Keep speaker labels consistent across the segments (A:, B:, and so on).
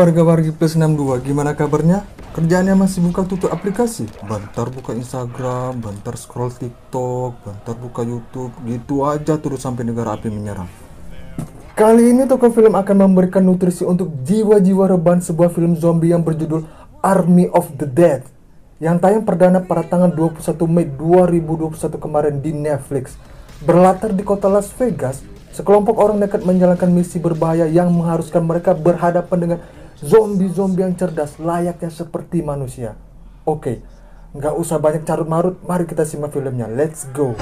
A: warga-wargi plus 62, gimana kabarnya? Kerjaannya masih buka tutup aplikasi? Bentar buka Instagram, bentar scroll TikTok, bentar buka YouTube, gitu aja terus sampai negara api menyerang. Kali ini toko film akan memberikan nutrisi untuk jiwa-jiwa rebahan sebuah film zombie yang berjudul Army of the Dead yang tayang perdana pada tanggal 21 Mei 2021 kemarin di Netflix. Berlatar di kota Las Vegas, sekelompok orang nekat menjalankan misi berbahaya yang mengharuskan mereka berhadapan dengan zombie-zombie yang cerdas layaknya seperti manusia. Oke, nggak usah banyak carut marut, mari kita simak filmnya. Let's go.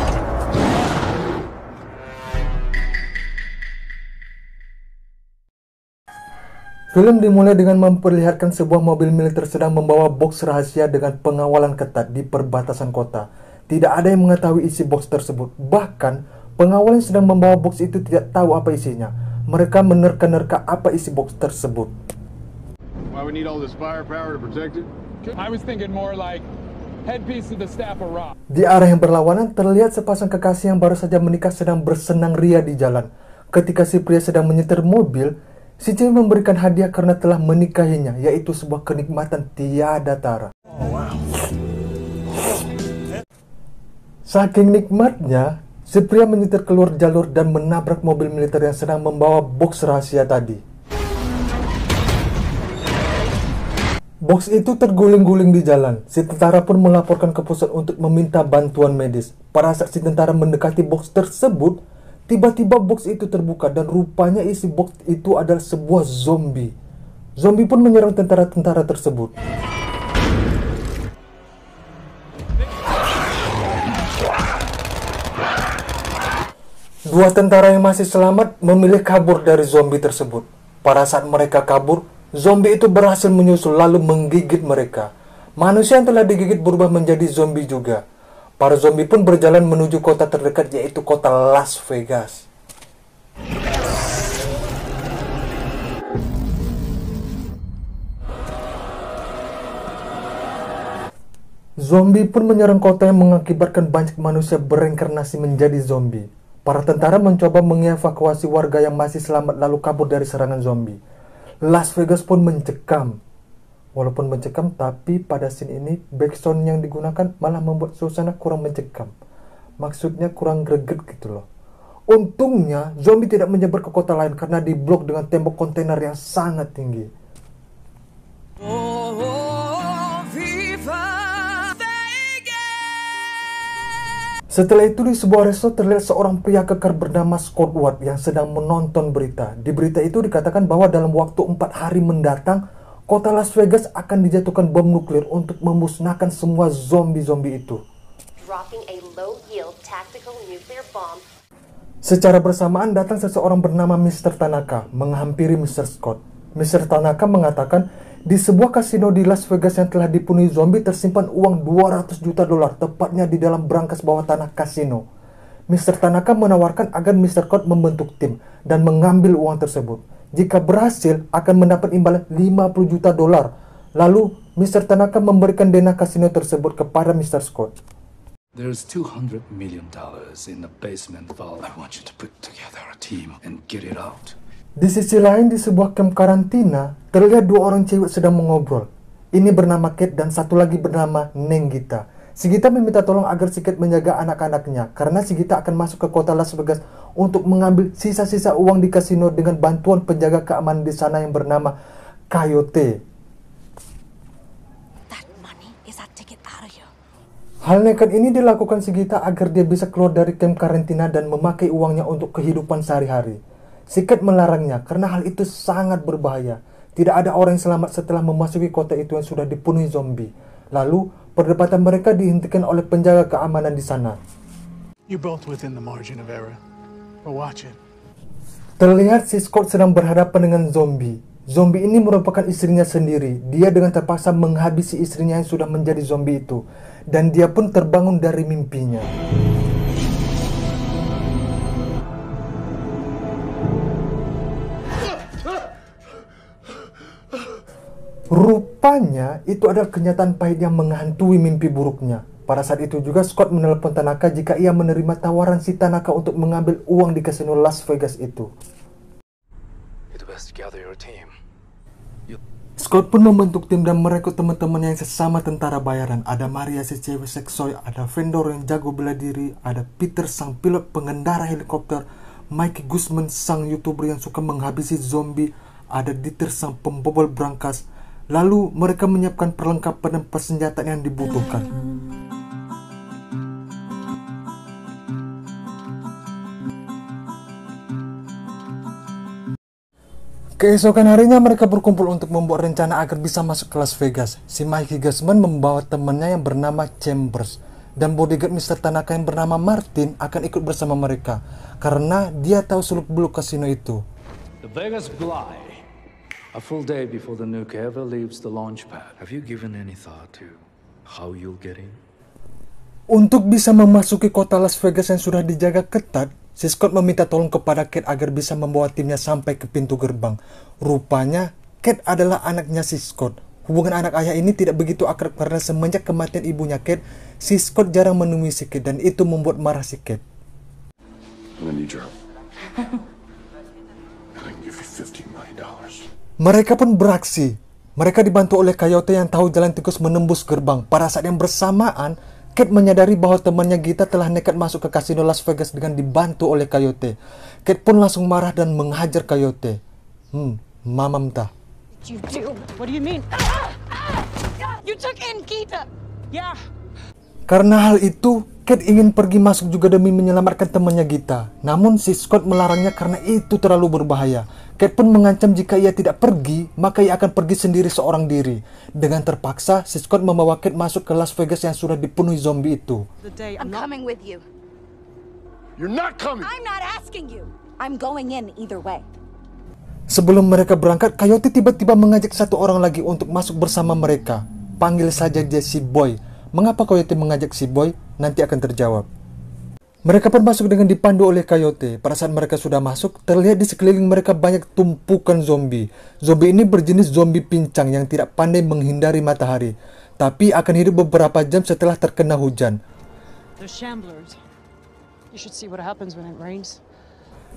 A: Film dimulai dengan memperlihatkan sebuah mobil militer sedang membawa box rahasia dengan pengawalan ketat di perbatasan kota. Tidak ada yang mengetahui isi box tersebut. Bahkan, pengawal yang sedang membawa box itu tidak tahu apa isinya. Mereka menerka-nerka apa isi box tersebut.
B: Why we need all this firepower to protect it?
C: I was thinking more like headpiece of the staff of Ra.
A: Di arah yang berlawanan terlihat sepasang kekasih yang baru saja menikah sedang bersenang ria di jalan. Ketika si pria sedang menyetir mobil, si cewek memberikan hadiah karena telah menikahinya, yaitu sebuah kenikmatan tiada tara. Saking nikmatnya, si pria menyetir keluar jalur dan menabrak mobil militer yang sedang membawa box rahasia tadi. Box itu terguling-guling di jalan. Si tentara pun melaporkan ke pusat untuk meminta bantuan medis. Pada saat si tentara mendekati box tersebut, tiba-tiba box itu terbuka dan rupanya isi box itu adalah sebuah zombie. Zombie pun menyerang tentara-tentara tersebut. Dua tentara yang masih selamat memilih kabur dari zombie tersebut. Pada saat mereka kabur, zombie itu berhasil menyusul lalu menggigit mereka. Manusia yang telah digigit berubah menjadi zombie juga. Para zombie pun berjalan menuju kota terdekat, yaitu kota Las Vegas. Zombie pun menyerang kota yang mengakibatkan banyak manusia bereinkarnasi menjadi zombie. Para tentara mencoba mengevakuasi warga yang masih selamat lalu kabur dari serangan zombie. Las Vegas pun mencekam. Walaupun mencekam, tapi pada scene ini backsound yang digunakan malah membuat suasana kurang mencekam. Maksudnya kurang greget gitu loh. Untungnya zombie tidak menyebar ke kota lain karena diblok dengan tembok kontainer yang sangat tinggi. Setelah itu di sebuah resort terlihat seorang pria kekar bernama Scott Ward yang sedang menonton berita. Di berita itu dikatakan bahwa dalam waktu 4 hari mendatang, kota Las Vegas akan dijatuhkan bom nuklir untuk memusnahkan semua zombie-zombie itu. Secara bersamaan datang seseorang bernama Mr. Tanaka menghampiri Mr. Scott. Mr. Tanaka mengatakan di sebuah kasino di Las Vegas yang telah dipenuhi zombie tersimpan uang $200 juta, tepatnya di dalam brankas bawah tanah kasino. Mr. Tanaka menawarkan agar Mr. Scott membentuk tim dan mengambil uang tersebut. Jika berhasil akan mendapat imbalan $50 juta. Lalu Mr. Tanaka memberikan dana kasino tersebut kepada Mr. Scott.
D: There's $200 million in the basement vault. I want you to put together a team and get it out.
A: Di sisi lain, di sebuah kamp karantina, terlihat dua orang cewek sedang mengobrol. Ini bernama Kate dan satu lagi bernama Nenggita. Si Gita meminta tolong agar si Kate menjaga anak-anaknya, karena si Gita akan masuk ke kota Las Vegas untuk mengambil sisa-sisa uang di kasino dengan bantuan penjaga keamanan di sana yang bernama Coyote. Hal nekat ini dilakukan si Gita agar dia bisa keluar dari kamp karantina dan memakai uangnya untuk kehidupan sehari-hari. Si Kate melarangnya karena hal itu sangat berbahaya. Tidak ada orang yang selamat setelah memasuki kota itu yang sudah dipenuhi zombie. Lalu, perdebatan mereka dihentikan oleh penjaga keamanan di sana. Terlihat si Scott sedang berhadapan dengan zombie. Zombie ini merupakan istrinya sendiri. Dia dengan terpaksa menghabisi istrinya yang sudah menjadi zombie itu. Dan dia pun terbangun dari mimpinya. Rupanya itu adalah kenyataan pahit yang menghantui mimpi buruknya. Pada saat itu juga Scott menelepon Tanaka jika ia menerima tawaran si Tanaka untuk mengambil uang di kasino Las Vegas itu. Scott pun membentuk tim dan merekrut teman-teman yang sesama tentara bayaran. Ada Maria si cewek seksoy, ada Vendor yang jago bela diri, ada Peter sang pilot pengendara helikopter, Mikey Guzman sang YouTuber yang suka menghabisi zombie, ada Dieter sang pembobol brankas. Lalu mereka menyiapkan perlengkapan dan persenjataan yang dibutuhkan. Keesokan harinya mereka berkumpul untuk membuat rencana agar bisa masuk ke Las Vegas. Si Mikey Guzman membawa temannya yang bernama Chambers, dan bodyguard Mr. Tanaka yang bernama Martin akan ikut bersama mereka karena dia tahu seluk-beluk kasino itu.
D: The Vegas Bly. A full day before the nuke ever leaves the launch pad. Have you given any thought to how you'll get in?
A: Untuk bisa memasuki kota Las Vegas yang sudah dijaga ketat, si Scott meminta tolong kepada Kate agar bisa membawa timnya sampai ke pintu gerbang. Rupanya, Kate adalah anaknya si Scott. Hubungan anak ayah ini tidak begitu akrab karena semenjak kematian ibunya Kate, si Scott jarang menemui si Kate dan itu membuat marah si Kate.
B: I'm gonna need your help. And I can give you $15 million.
A: Mereka pun beraksi. Mereka dibantu oleh Coyote yang tahu jalan tikus menembus gerbang. Pada saat yang bersamaan, Kate menyadari bahwa temannya Gita telah nekat masuk ke kasino Las Vegas dengan dibantu oleh Coyote. Kate pun langsung marah dan menghajar Coyote. Mamam tah.
E: You do? What do you mean? You took in Kita. Yeah.
A: Karena hal itu, Kate ingin pergi masuk juga demi menyelamatkan temannya Gita. Namun si Scott melarangnya karena itu terlalu berbahaya. Kate pun mengancam jika ia tidak pergi, maka ia akan pergi sendiri seorang diri. Dengan terpaksa, si Scott membawa Kate masuk ke Las Vegas yang sudah dipenuhi zombie itu.
E: I'm coming with you.
B: You're not coming!
E: I'm not asking you. I'm going in either way.
A: Sebelum mereka berangkat, Coyote tiba-tiba mengajak satu orang lagi untuk masuk bersama mereka. Panggil saja dia si Boy. Mengapa Coyote mengajak si Boy? Nanti akan terjawab. Mereka pun masuk dengan dipandu oleh Coyote. Pada saat mereka sudah masuk, terlihat di sekeliling mereka banyak tumpukan zombie. Zombie ini berjenis zombie pincang yang tidak pandai menghindari matahari, tapi akan hidup beberapa jam setelah terkena hujan.
F: They're shamblers. You should see what happens when it rains.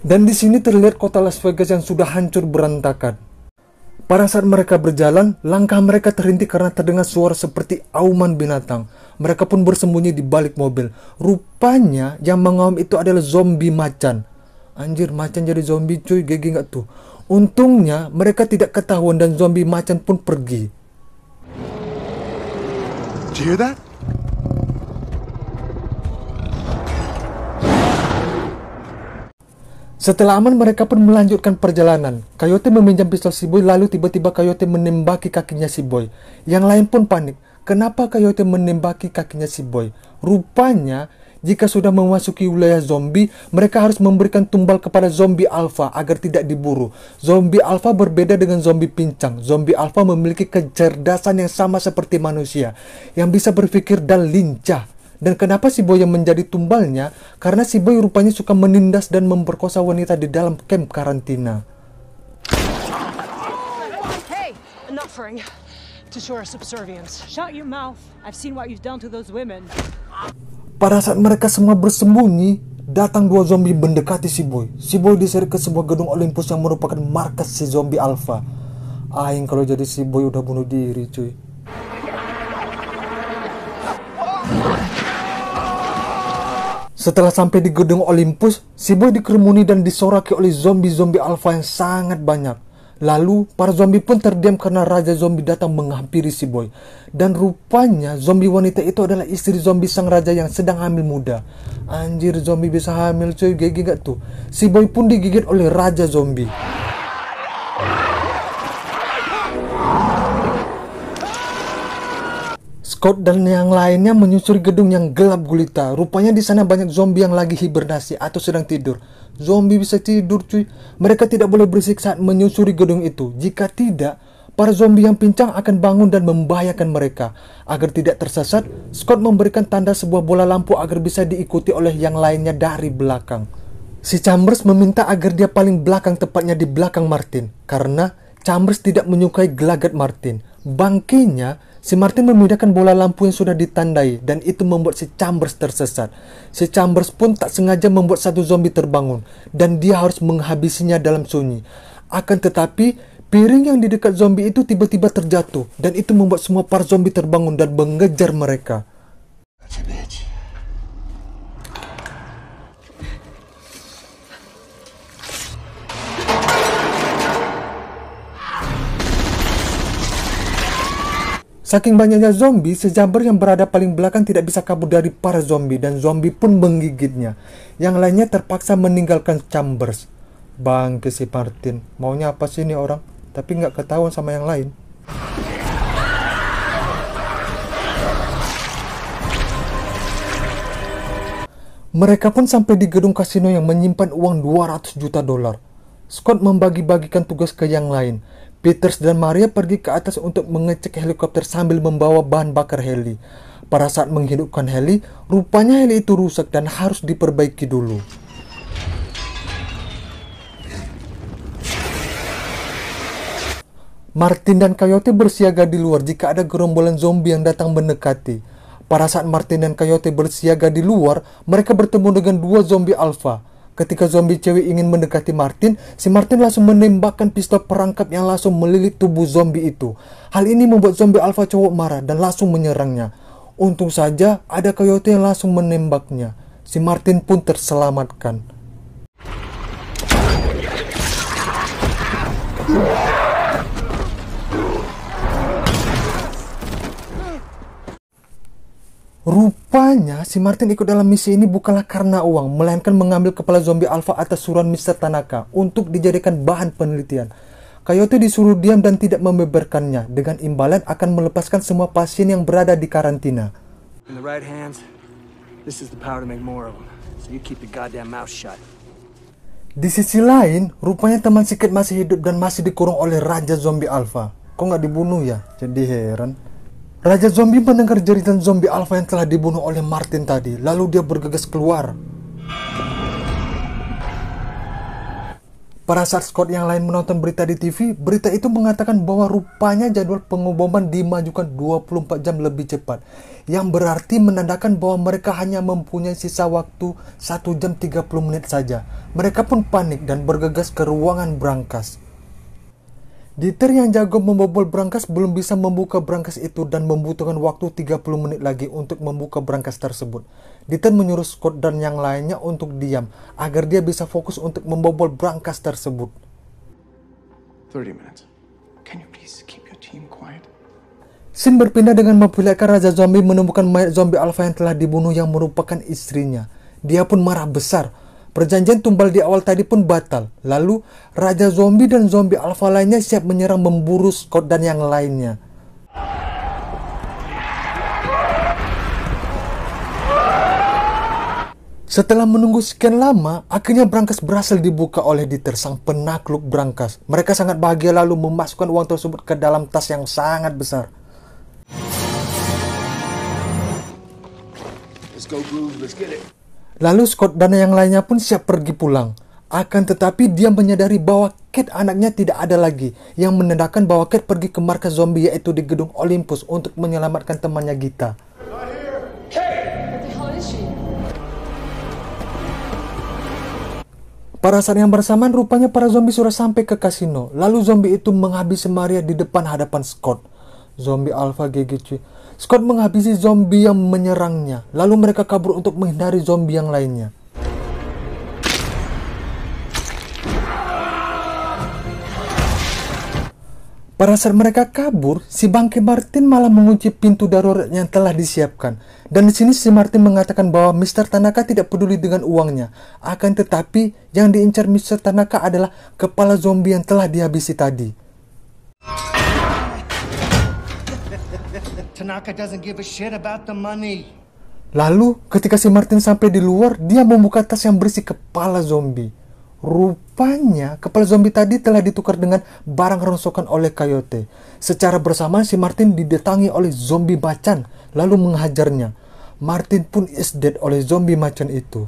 A: Dan di sini terlihat kota Las Vegas yang sudah hancur berantakan. Pada saat mereka berjalan, langkah mereka terhenti karena terdengar suara seperti auman binatang. Mereka pun bersembunyi di balik mobil. Rupanya yang mengaum itu adalah zombie macan. Anjir, macan jadi zombie cuy, gigi nggak tuh? Untungnya mereka tidak ketahuan dan zombie macan pun pergi.
B: Did you hear that?
A: Setelah aman, mereka pun melanjutkan perjalanan. Coyote meminjam pistol si Boy, lalu tiba-tiba Coyote menembaki kakinya si Boy. Yang lain pun panik. Kenapa Coyote menembaki kakinya si Boy? Rupanya, jika sudah memasuki wilayah zombie, mereka harus memberikan tumbal kepada zombie alpha agar tidak diburu. Zombie alpha berbeda dengan zombie pincang. Zombie alpha memiliki kecerdasan yang sama seperti manusia, yang bisa berpikir dan lincah. Dan kenapa si Boy yang menjadi tumbalnya? Karena si Boy rupanya suka menindas dan memperkosa wanita di dalam camp karantina.
F: Hey, enough, Ring. To show our subservience. Shut your mouth. I've seen what you've done to those women.
A: Pada saat mereka semua bersembunyi, datang dua zombie mendekati si Boy. Si Boy diseret ke sebuah gedung Olympus yang merupakan markas si zombie alpha. Aing kalau jadi si Boy udah bunuh diri cuy. Setelah sampai di gedung Olympus, si Boy dikerumuni dan disoraki oleh zombie-zombie alpha yang sangat banyak. Lalu, para zombie pun terdiam karena Raja Zombie datang menghampiri si Boy. Dan rupanya, zombie wanita itu adalah istri zombie sang raja yang sedang hamil muda. Anjir, zombie bisa hamil cuy, gigi gak tuh? Si Boy pun digigit oleh Raja Zombie. Scott dan yang lainnya menyusuri gedung yang gelap gulita. Rupanya di sana banyak zombie yang lagi hibernasi atau sedang tidur. Zombie bisa tidur cuy. Mereka tidak boleh berisik saat menyusuri gedung itu. Jika tidak, para zombie yang pincang akan bangun dan membahayakan mereka. Agar tidak tersesat, Scott memberikan tanda sebuah bola lampu agar bisa diikuti oleh yang lainnya dari belakang. Si Chambers meminta agar dia paling belakang, tepatnya di belakang Martin. Karena Chambers tidak menyukai gelagat Martin. Bangkainya, si Martin memindahkan bola lampu yang sudah ditandai dan itu membuat si Chambers tersesat. Si Chambers pun tak sengaja membuat satu zombie terbangun dan dia harus menghabisinya dalam sunyi. Akan tetapi, Piring yang di dekat zombie itu tiba-tiba terjatuh, dan itu membuat semua para zombie terbangun dan mengejar mereka. Saking banyaknya zombie, si Jumper yang berada paling belakang tidak bisa kabur dari para zombie, dan zombie pun menggigitnya. Yang lainnya terpaksa meninggalkan Chambers. Bangke si Martin, maunya apa sih ini orang? Tapi nggak ketahuan sama yang lain. Mereka pun sampai di gedung kasino yang menyimpan uang 200 juta dolar. Scott membagi-bagikan tugas ke yang lain. Peters dan Maria pergi ke atas untuk mengecek helikopter sambil membawa bahan bakar heli. Pada saat menghidupkan heli, rupanya heli itu rusak dan harus diperbaiki dulu. Martin dan Coyote bersiaga di luar jika ada gerombolan zombie yang datang mendekati. Pada saat Martin dan Coyote bersiaga di luar, mereka bertemu dengan dua zombie alpha. Ketika zombie cewek ingin mendekati Martin, si Martin langsung menembakkan pistol perangkap yang langsung melilit tubuh zombie itu. Hal ini membuat zombie alpha cowok marah dan langsung menyerangnya. Untung saja ada Coyote yang langsung menembaknya. Si Martin pun terselamatkan. Rupanya si Martin ikut dalam misi ini bukanlah karena uang, melainkan mengambil kepala zombie alpha atas suruhan Mr. Tanaka untuk dijadikan bahan penelitian. Coyote disuruh diam dan tidak membeberkannya, dengan imbalan akan melepaskan semua pasien yang berada di karantina.
G: In the right hands, this is the power to make more of them. So you keep your goddamn mouth shut.
A: Di sisi lain, rupanya teman Secret masih hidup dan masih dikurung oleh Raja Zombie Alpha. Kok nggak dibunuh ya? Jadi heran. Raja Zombie mendengar jeritan zombie alpha yang telah dibunuh oleh Martin tadi, lalu dia bergegas keluar. Pada saat Scott yang lain menonton berita di TV, berita itu mengatakan bahwa rupanya jadwal pengeboman dimajukan 24 jam lebih cepat, yang berarti menandakan bahwa mereka hanya mempunyai sisa waktu 1 jam 30 menit saja. Mereka pun panik dan bergegas ke ruangan brankas. Dieter yang jago membobol brankas belum bisa membuka brankas itu dan membutuhkan waktu 30 menit lagi untuk membuka brankas tersebut. Dieter menyuruh Scott dan yang lainnya untuk diam agar dia bisa fokus untuk membobol brankas tersebut.
B: 30 minutes. Can you please keep your team quiet?
A: Scene berpindah dengan memperlihatkan Raja Zombie menemukan mayat zombie alpha yang telah dibunuh yang merupakan istrinya. Dia pun marah besar. Perjanjian tumbal di awal tadi pun batal. Lalu, Raja Zombie dan zombie alpha lainnya siap menyerang memburu Scott dan yang lainnya. Setelah menunggu sekian lama, akhirnya brankas berhasil dibuka oleh Dieter, sang penakluk brankas. Mereka sangat bahagia lalu memasukkan uang tersebut ke dalam tas yang sangat besar.
B: Let's go, Groove. Let's get it.
A: Lalu Scott dan yang lainnya pun siap pergi pulang. Akan tetapi dia menyadari bahwa Kate anaknya tidak ada lagi, yang menandakan bahwa Kate pergi ke markas zombie yaitu di gedung Olympus untuk menyelamatkan temannya Gita. Pada saat yang bersamaan rupanya para zombie sudah sampai ke kasino. Lalu zombie itu menghabisi Maria di depan hadapan Scott. Zombie alpha GG. Scott menghabisi zombie yang menyerangnya. Lalu mereka kabur untuk menghindari zombie yang lainnya. Pada saat mereka kabur, si bangke Martin malah mengunci pintu darurat yang telah disiapkan. Dan di sini si Martin mengatakan bahwa Mr. Tanaka tidak peduli dengan uangnya. Akan tetapi, yang diincar Mr. Tanaka adalah kepala zombie yang telah dihabisi tadi.
G: Tanaka doesn't give a shit about the money.
A: Lalu, ketika si Martin sampai di luar, dia membuka tas yang berisi kepala zombie. Rupanya, kepala zombie tadi telah ditukar dengan barang rongsokan oleh Coyote. Secara bersamaan, si Martin didatangi oleh zombie macan, lalu menghajarnya. Martin pun is dead oleh zombie macan itu.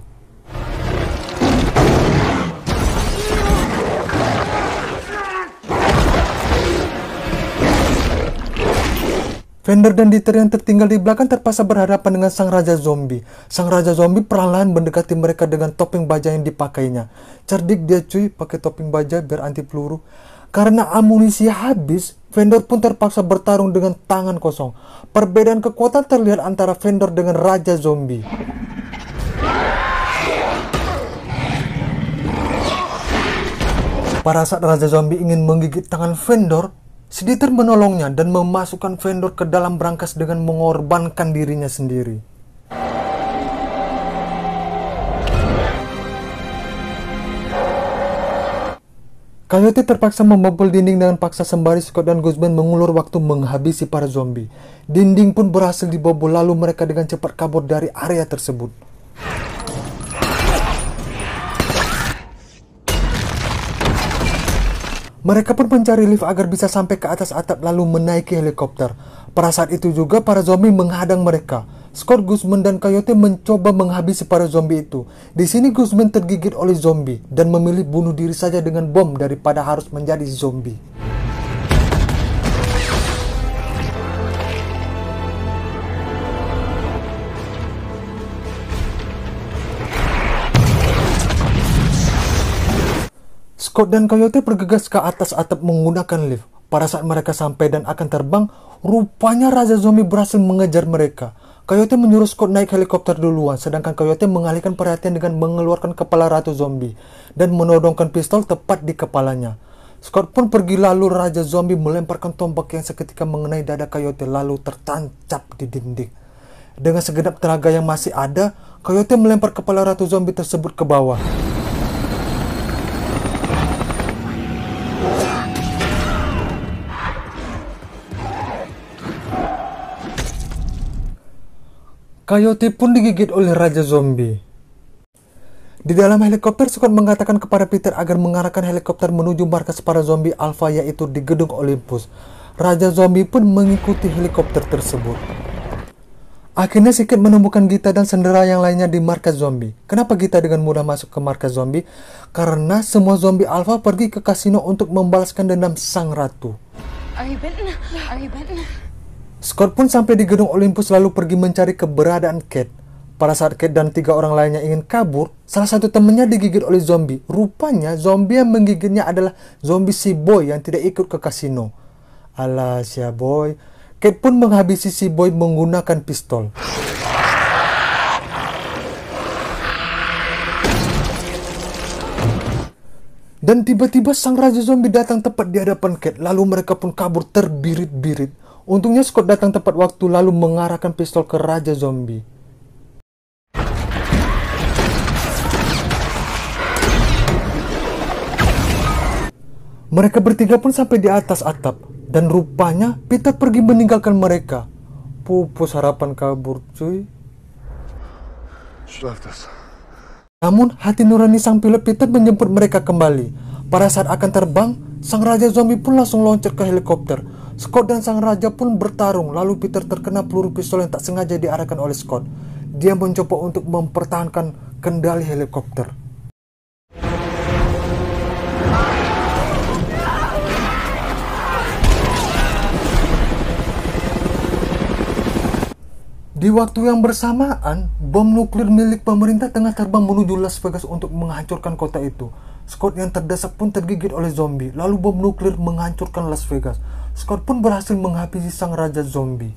A: Fender dan Dieter yang tertinggal di belakang terpaksa berhadapan dengan sang Raja Zombie. Sang Raja Zombie perlahan mendekati mereka dengan topeng baja yang dipakainya. Cerdik dia cuy, pakai topeng baja biar anti peluru. Karena amunisi habis, Vendor pun terpaksa bertarung dengan tangan kosong. Perbedaan kekuatan terlihat antara Vendor dengan Raja Zombie. Pada saat Raja Zombie ingin menggigit tangan Vendor, Slither menolongnya dan memasukkan Vendor ke dalam brankas dengan mengorbankan dirinya sendiri. Coyote terpaksa membobol dinding dengan paksa sembari Scott dan Guzman mengulur waktu menghabisi para zombie. Dinding pun berhasil dibobol, lalu mereka dengan cepat kabur dari area tersebut. Mereka pun mencari lift agar bisa sampai ke atas atap lalu menaiki helikopter. Pada saat itu juga para zombie menghadang mereka. Scott, Guzman, dan Coyote mencoba menghabisi para zombie itu. Di sini Guzman tergigit oleh zombie dan memilih bunuh diri saja dengan bom daripada harus menjadi zombie. Scott dan Coyote bergegas ke atas atap menggunakan lift. Pada saat mereka sampai dan akan terbang, rupanya Raja Zombie berhasil mengejar mereka. Coyote menyuruh Scott naik helikopter duluan, sedangkan Coyote mengalihkan perhatian dengan mengeluarkan kepala Ratu Zombie dan menodongkan pistol tepat di kepalanya. Scott pun pergi lalu Raja Zombie melemparkan tombak yang seketika mengenai dada Coyote lalu tertancap di dinding. Dengan segenap tenaga yang masih ada, Coyote melempar kepala Ratu Zombie tersebut ke bawah. Coyote pun digigit oleh Raja Zombie. Di dalam helikopter, Scott mengatakan kepada Peter agar mengarahkan helikopter menuju markas para zombie alpha yaitu di gedung Olympus. Raja Zombie pun mengikuti helikopter tersebut. Akhirnya Kit menemukan Gita dan sandera yang lainnya di markas zombie. Kenapa Gita dengan mudah masuk ke markas zombie? Karena semua zombie alpha pergi ke kasino untuk membalaskan dendam sang ratu.
E: Are you bitten? Are you bitten?
A: Scott pun sampai di gedung Olympus lalu pergi mencari keberadaan Kate. Pada saat Kate dan 3 orang lainnya ingin kabur, salah satu temannya digigit oleh zombie. Rupanya zombie yang menggigitnya adalah zombie si Boy yang tidak ikut ke kasino. Alah si Boy. Kate pun menghabisi si Boy menggunakan pistol. Dan tiba-tiba sang Raja Zombie datang tepat di hadapan Kate, lalu mereka pun kabur terbirit-birit. Untungnya Scott datang tepat waktu lalu mengarahkan pistol ke Raja Zombie. Mereka bertiga pun sampai di atas atap dan rupanya Peter pergi meninggalkan mereka. Pupus harapan kabur cuy. Namun hati nurani sang pilot Peter menjemput mereka kembali. Pada saat akan terbang, sang Raja Zombie pun langsung loncat ke helikopter. Scott dan sang raja pun bertarung, lalu Peter terkena peluru pistol yang tak sengaja diarahkan oleh Scott. Dia mencoba untuk mempertahankan kendali helikopter. Di waktu yang bersamaan, bom nuklir milik pemerintah tengah terbang menuju Las Vegas untuk menghancurkan kota itu. Scott yang terdesak pun tergigit oleh zombie, lalu bom nuklir menghancurkan Las Vegas. Scott pun berhasil menghabisi sang Raja Zombie.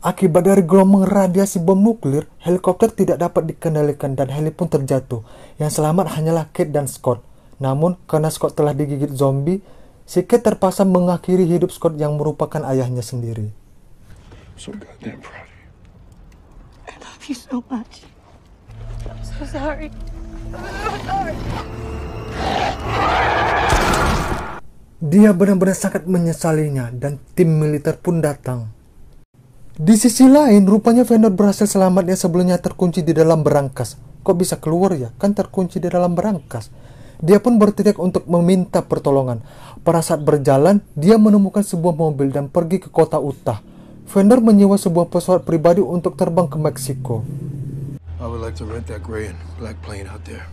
A: Akibat dari gelombang radiasi bom nuklir, helikopter tidak dapat dikendalikan dan heli pun terjatuh. Yang selamat hanyalah Kate dan Scott. Namun, karena Scott telah digigit zombie, si Kate terpaksa mengakhiri hidup Scott yang merupakan ayahnya sendiri.
B: So goddamn proud of you.
E: I love you so much. I'm so sorry.
A: Dia benar-benar sangat menyesalinya dan tim militer pun datang. Di sisi lain, rupanya Vendor berhasil selamat yang sebelumnya terkunci di dalam berangkas. Kok bisa keluar ya? Kan terkunci di dalam berangkas. Dia pun berteriak untuk meminta pertolongan. Pada saat berjalan, dia menemukan sebuah mobil dan pergi ke kota Utah. Vendor menyewa sebuah pesawat pribadi untuk terbang ke Meksiko.
B: I would like to rent that gray and black plane out there.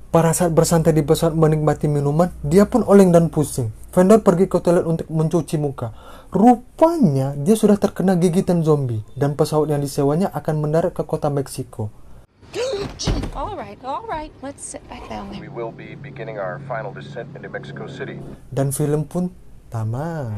A: Pada saat bersantai di pesawat menikmati minuman, dia pun oleng dan pusing. Vendor pergi ke toilet untuk mencuci muka. Rupanya dia sudah terkena gigitan zombie dan pesawat yang disewanya akan mendarat ke kota Meksiko.
E: All right. Let's sit back down there.
H: We will be beginning our final descent into Mexico City.
A: Dan film pun tamat.